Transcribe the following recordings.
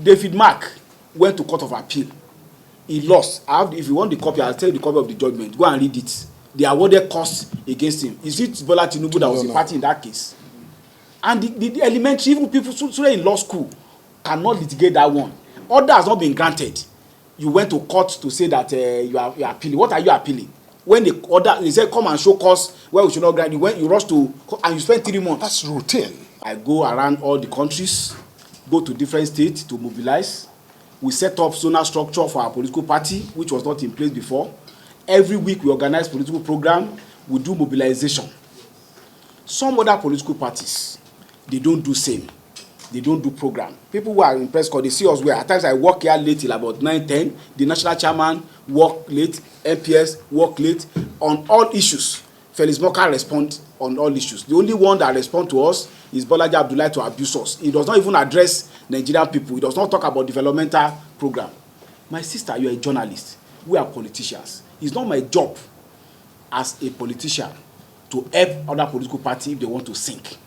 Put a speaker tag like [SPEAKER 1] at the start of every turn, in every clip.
[SPEAKER 1] David Mark went to Court of Appeal. He lost. If you want the copy, I'll tell you the copy of the judgment. Go and read it. They awarded costs against him. Is it Bola Tinubu that was a party in that case? And the elementary, even people in law school cannot litigate that one. Order has not been granted. You went to court to say that you are appealing. What are you appealing? When the order, they said come and show cause where we should not grant, you rush to, and you spend 3 months.
[SPEAKER 2] That's routine.
[SPEAKER 1] I go around all the countries, go to different states to mobilize. We set up zonal structure for our political party, which was not in place before. Every week we organize political program. We do mobilization. Some other political parties, they don't do same. They don't do program. People who are in press corps, they see us where at times I work here late till about 9-10. The national chairman work late, MPS work late on all issues. Felix Moka respond on all issues. The only one that respond to us is Bolaji Abdullahi to abuse us. He does not even address Nigerian people. He does not talk about developmental program. My sister, you are a journalist. We are politicians. It's not my job as a politician to help other political parties if they want to sink.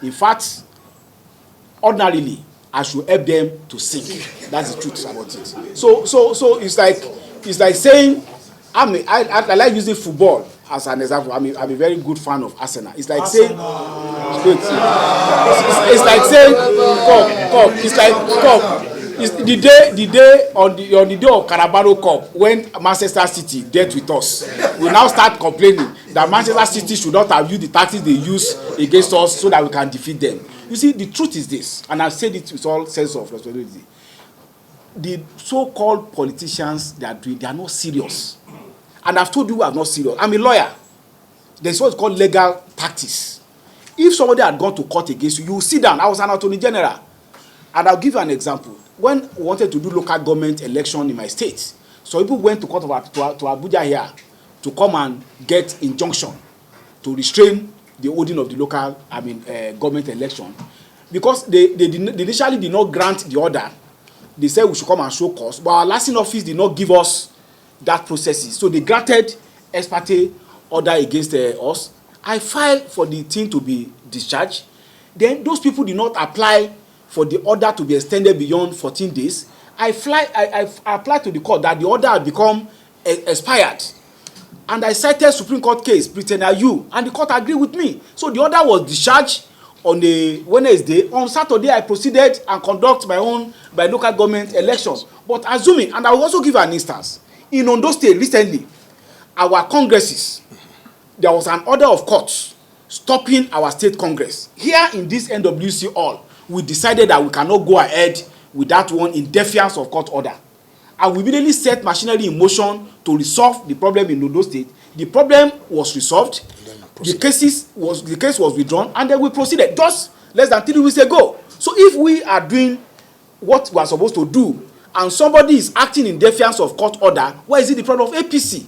[SPEAKER 1] In fact, ordinarily, I should help them to sink. That's the truth about it. So it's like saying, I like using football as an example. I'm a very good fan of Arsenal. It's like saying, it's like saying, Cup. It's like Cup. It's the day on the day of Carabao Cup when Manchester City dealt with us. We now start complaining that Manchester City should not have used the tactics they use against us so that we can defeat them. You see, the truth is this, and I've said it with all sense of responsibility. The so-called politicians they are not serious. And I've told you I'm not serious. I'm a lawyer. There's what's called legal tactics. If somebody had gone to court against you, you will sit down. I was an attorney general. And I'll give you an example. When we wanted to do local government election in my state, so people went to court to Abuja here to come and get injunction to restrain the holding of the local government election, because they initially did not grant the order. They said we should come and show cause, but our licensing office did not give us that processes. So they granted ex parte order against us. I filed for the thing to be discharged. Then those people did not apply for the order to be extended beyond 14 days. I applied to the court that the order had become expired. And I cited Supreme Court case, Pretender U, and the court agreed with me. So the order was discharged on a Wednesday. On Saturday, I proceeded and conduct my own by local government elections. But assuming, and I will also give an instance, in Ondo State recently, our congresses, there was an order of courts stopping our state congress. Here in this NWC hall, we decided that we cannot go ahead with that one in defiance of court order. And we immediately set machinery in motion to resolve the problem in Ondo State. The problem was resolved. The case was withdrawn, and then we proceeded just less than 3 weeks ago. So if we are doing what we are supposed to do, and somebody is acting in defiance of court order, why is it the problem of APC?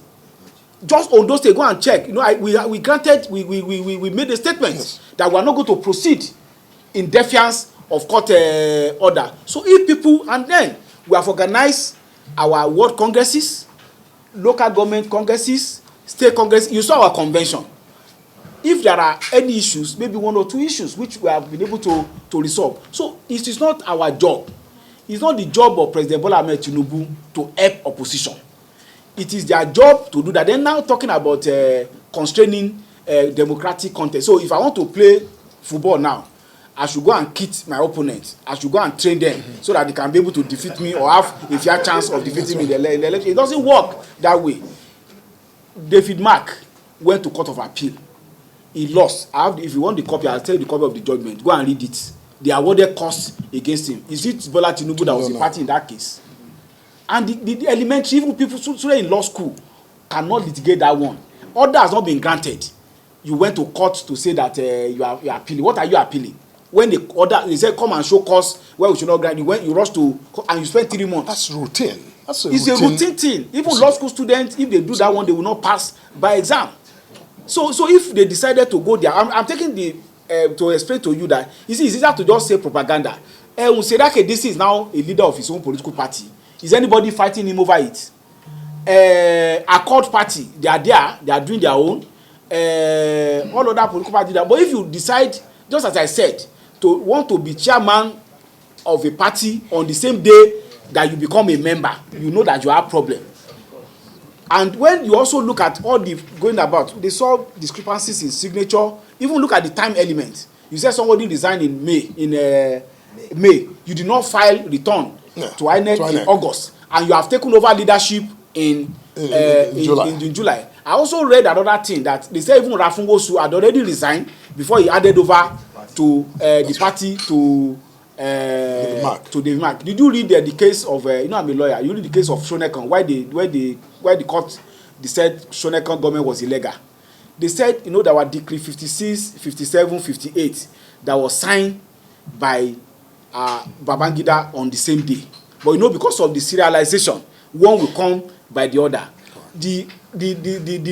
[SPEAKER 1] Just on those days, go and check. You know, we made a statement that we are not going to proceed in defiance of court order. So if people, and then we have organized our world congresses, local government congresses, state congresses. You saw our convention. If there are any issues, maybe 1 or 2 issues which we have been able to resolve. So it is not our job. It's not the job of President Bola Ahmed Tinubu to help opposition. It is their job to do that. They're now talking about constraining democratic contest. So if I want to play football now, I should go and kit my opponents. I should go and train them so that they can be able to defeat me or have a fair chance of defeating me in the election. It doesn't work that way. David Mark went to Court of Appeal. He lost. If you want the copy, I'll tell you the copy of the judgment. Go and read it. They awarded costs against him. Is it Bola Tinubu that was a party in that case? And the elementary, even people in law school cannot litigate that one. Order has not been granted. You went to court to say that you are appealing. What are you appealing? When the order, they said come and show cause where we should not grant, you rush to, and you spend 3 months.
[SPEAKER 2] That's routine.
[SPEAKER 1] It's a routine thing. Even law school students, if they do that one, they will not pass by exam. So if they decided to go there, I'm taking to explain to you that it's easier to just say propaganda. Unserake DC is now a leader of his own political party. Is anybody fighting him over it? Accord party, they are there, they are doing their own. All other political parties, but if you decide, just as I said, to want to be chairman of a party on the same day that you become a member, you know that you have problem. And when you also look at all the going about, they saw discrepancies in signature. Even look at the time element. You said somebody resigned in May. May, you did not file return to INEC in August, and you have taken over leadership in July. I also read another thing that they say even Rafungosu had already resigned before he added over to the party to the remark. Did you read the case of I'm a lawyer? You read the case of Shonekan, why the court they said Shonekan government was illegal. They said there were decree 56, 57, 58 that was signed by Babangida on the same day. But because of the serialization, one will come by the other. The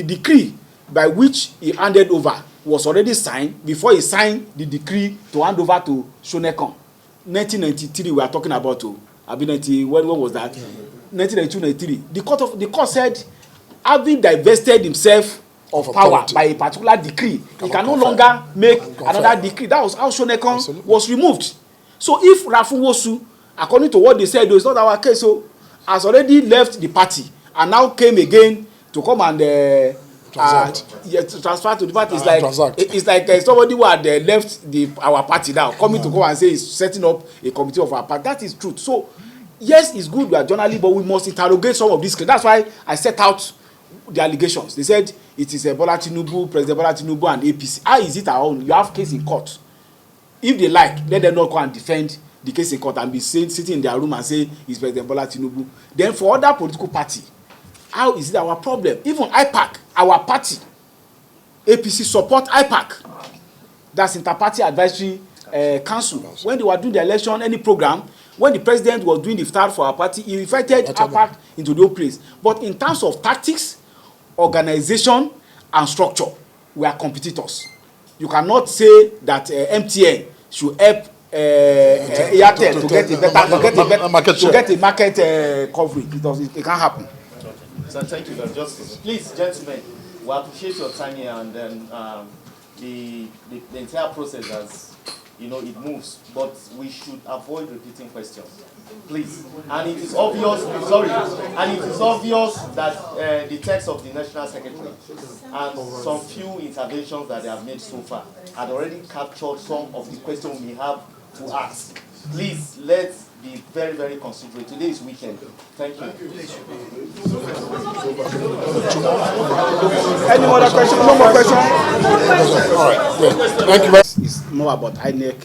[SPEAKER 1] decree by which he handed over was already signed before he signed the decree to hand over to Shonekan. 1993 we are talking about. When was that? 1992-93. The court said, having divested himself of power by a particular decree, he can no longer make another decree. That was how Shonekan was removed. So if Rafungosu, according to what they said, though, it's not our case, so has already left the party and now came again to come and to transfer to the party. It's like somebody who had left our party now coming to come and say he's setting up a committee of our party. That is truth. So yes, it's good we are journalists, but we must interrogate some of these claims. That's why I set out the allegations. They said it is Bola Tinubu, President Bola Tinubu and APC. How is it our own? You have case in court. If they like, let them not go and defend the case in court and be sitting in their room and say it's President Bola Tinubu. Then for other political party, how is it our problem? Even IPAC, our party, APC support IPAC. That's Inter-Party Advisory Council. When they were doing the election, any program, when the president was doing the iftar for our party, he invited IPAC into the whole place. But in terms of tactics, organization, and structure, we are competitors. You cannot say that MTN should help Airtel to get a market coverage. It can't happen.
[SPEAKER 2] So thank you, Justice. Please, gentlemen, we appreciate your time here, and then the entire process as it moves, but we should avoid repeating questions, please. And it is obvious. And it is obvious that the text of the National Secretary and some few interventions that they have made so far had already captured some of the questions we have to ask. Please, let's be very, very considerate. Today is weekend. Thank you.
[SPEAKER 1] Any other question? No more question?
[SPEAKER 3] All right. Yeah. Thank you.
[SPEAKER 1] It's more about INEC.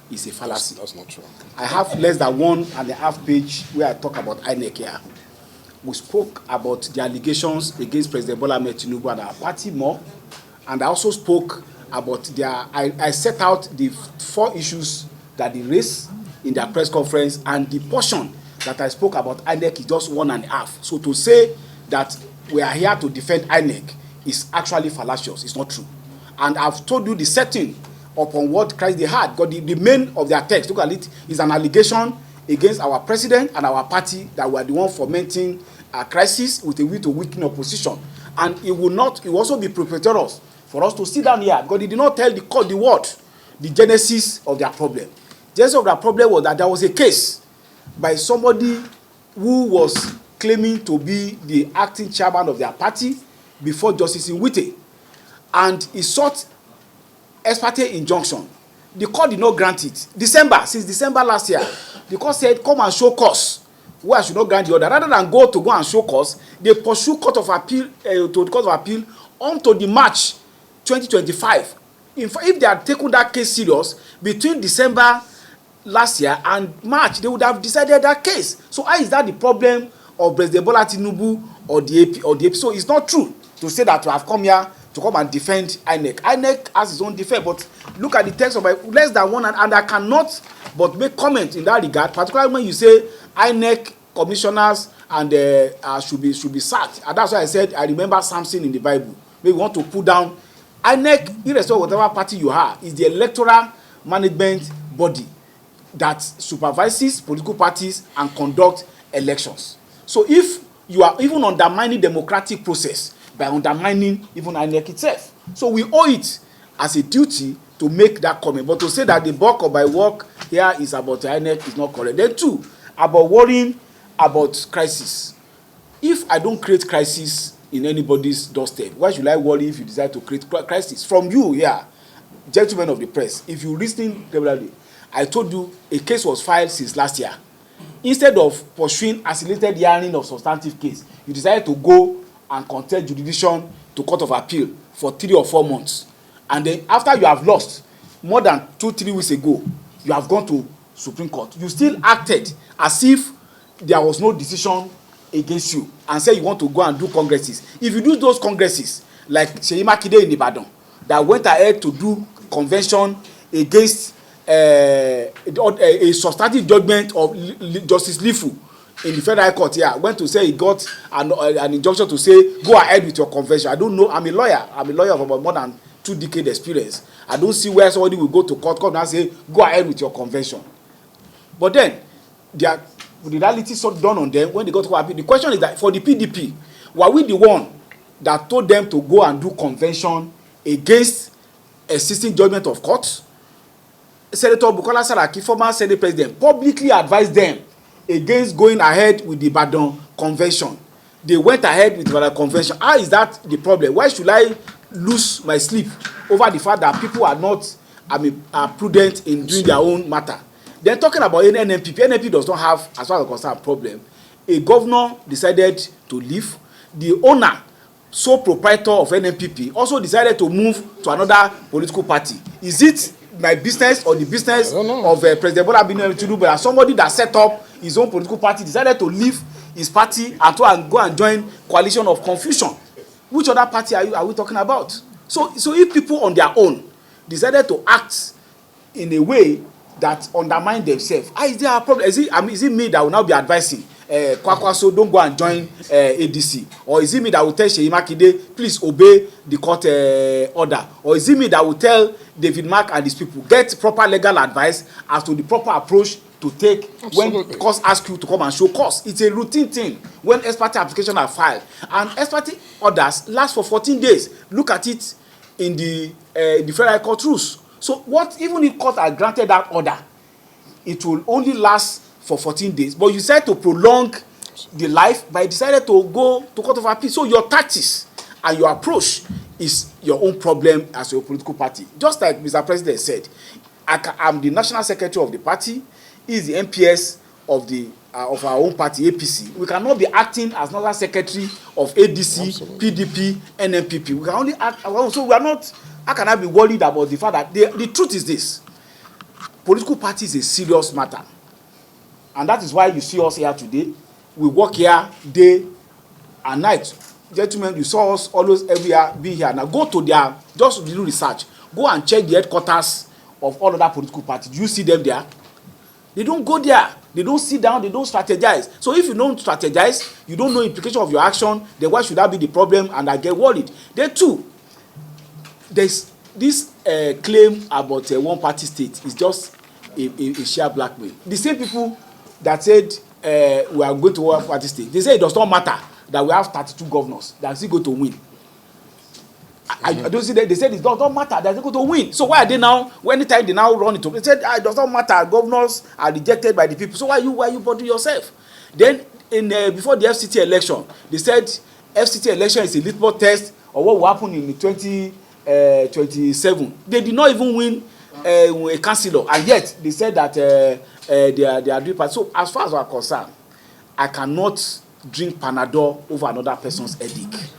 [SPEAKER 1] It's a fallacy.
[SPEAKER 3] That's not true.
[SPEAKER 1] I have less than 1.5 page where I talk about INEC here. We spoke about the allegations against President Bola Ahmed Tinubu and our party more, and I also spoke about I set out the 4 issues that they raised in their press conference, and the portion that I spoke about INEC is just 1.5. So to say that we are here to defend INEC is actually fallacious. It's not true. And I've told you the setting upon what Christ they had. Because the main of their text, look at it, is an allegation against our president and our party that we are the one fomenting a crisis with a will to weaken opposition. And it will also be preposterous for us to sit down here because they did not tell the word, the genesis of their problem. The genesis of their problem was that there was a case by somebody who was claiming to be the acting chairman of their party before Justice Nwite, and he sought ex parte injunction. The court did not grant it. Since December last year, the court said, come and show cause where I should not grant the order. Rather than go and show cause, they pursue court of appeal to the court of appeal until the March 2025. In fact, if they had taken that case serious between December last year and March, they would have decided that case. So how is that the problem of President Bola Tinubu or the AP? So it's not true to say that we have come here to come and defend INEC. INEC has its own defense, but look at the text of less than 1, and I cannot but make comment in that regard, particularly when you say INEC commissioners and should be sacked. And that's why I said I remember Samson in the Bible. Maybe we want to put down INEC, irrespective of whatever party you are, is the electoral management body that supervises political parties and conduct elections. So if you are even undermining democratic process by undermining even INEC itself, so we owe it as a duty to make that comment. But to say that the bulk of my work here is about the INEC is not correct. Then two, about worrying about crisis. If I don't create crisis in anybody's doorstep, why should I worry if you decide to create crisis? From you here, gentlemen of the press, if you listen regularly, I told you a case was filed since last year. Instead of pursuing accelerated hearing of substantive case, you decided to go and contest jurisdiction to court of appeal for 3 or 4 months. And then after you have lost, more than 2-3 weeks ago, you have gone to Supreme Court. You still acted as if there was no decision against you and said you want to go and do congresses. If you do those congresses, like Seyi Makinde in Ibadan, that went ahead to do convention against a substantive judgment of Justice Lifu in the federal court here, went to say he got an injunction to say go ahead with your convention. I don't know. I'm a lawyer of about more than 2 decades experience. I don't see where somebody will go to court and say go ahead with your convention. But then the reality is done on them when they got to appeal. The question is that for the PDP, were we the one that told them to go and do convention against existing judgment of court? Senator Bukola Saraki, former Senate President, publicly advised them against going ahead with the Ibadan convention. They went ahead with the Ibadan convention. How is that the problem? Why should I lose my sleep over the fact that people are not are prudent in doing their own matter? Then talking about NNPP does not have, as far as I'm concerned, a problem. A governor decided to leave. The owner, sole proprietor of NNPP, also decided to move to another political party. Is it my business or the business of President Bola Tinubu that somebody that set up his own political party decided to leave his party and go and join coalition of confusion? Which other party are we talking about? So if people on their own decided to act in a way that undermine themselves, is there a problem? Is it me that will now be advising Kwakwaso don't go and join ADC? Or is it me that will tell Seyi Makinde please obey the court order? Or is it me that will tell David Mark and his people get proper legal advice as to the proper approach to take when courts ask you to come and show cause? It's a routine thing when ex parte applications are filed, and ex parte orders last for 14 days. Look at it in the federal court rules. So what, even if court had granted that order, it will only last for 14 days. But you decided to prolong the life by decided to go to court of appeal. So your tactics and your approach is your own problem as your political party. Just like Mr. President said, I'm the national secretary of the party. He is the MPS of our own party, APC. We cannot be acting as national secretary of ADC, Absolutely. PDP, NNPP. We can only act. So we are not. How can I be worried about the fact that the truth is this? Political party is a serious matter, and that is why you see us here today. We work here day and night. Gentlemen, you saw us always every year be here. Now go to their, just do research. Go and check the headquarters of all other political parties. Do you see them there? They don't go there. They don't sit down. They don't strategize. So if you don't strategize, you don't know the implication of your action, then why should that be the problem? And I get worried. Then two, there's this claim about a one-party state is just a sheer blackmail. The same people that said we are going to one-party state, they say it does not matter that we have 32 governors that are still going to win. I don't see that. They said it does not matter that they're going to win. So why are they now, anytime they now run it up, they said it does not matter, governors are rejected by the people. So why you bother yourself? Then before the FCT election, they said FCT election is a litmus test of what will happen in 2027. They did not even win a councillor, and yet they said that they are doing part. So as far as we are concerned, I cannot drink Panadol over another person's headache.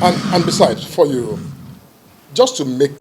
[SPEAKER 3] And besides, for you, just to make